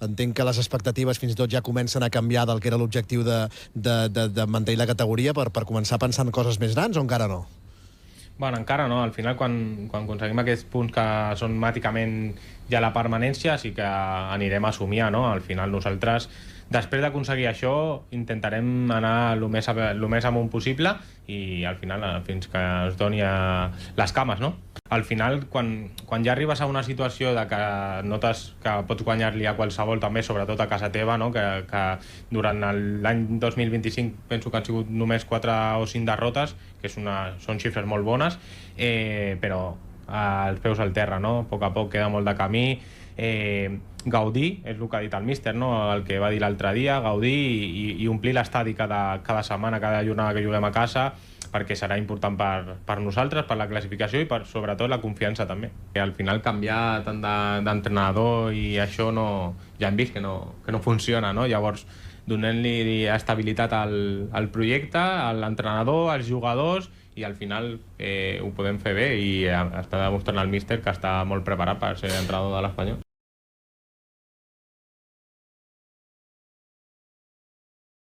Entenc que les expectatives fins i tot ja comencen a canviar del que era l'objectiu de mantenir la categoria per començar a pensar en coses més grans, o encara no? Bueno, encara no. Al final, quan aconseguim aquests punts que són màticament ja la permanència, sí que anirem a somiar, no? Al final nosaltres, després d'aconseguir això, intentarem anar el més amunt possible i al final fins que es doni les cames, no? Al final, quan ja arribes a una situació de que notes que pots guanyar-li a qualsevol, també, sobretot a casa teva, no? que durant l'any 2025 penso que han sigut només 4 o 5 derrotes, que són xifres molt bones, però als peus al terra, no? A poc queda molt de camí. Gaudir, és el que ha dit el míster, no? El que va dir l'altre dia, gaudir i omplir l'estadi cada setmana, cada jornada que juguem a casa, perquè serà important per nosaltres, per la classificació i per, sobretot, la confiança també. Al final canviar tant d'entrenador i això ja hem vist que no funciona, no? Llavors, donant-li estabilitat al projecte, a l'entrenador, als jugadors, i al final ho podem fer bé, i està demostrant el míster que està molt preparat per ser entrenador de l'Espanyol.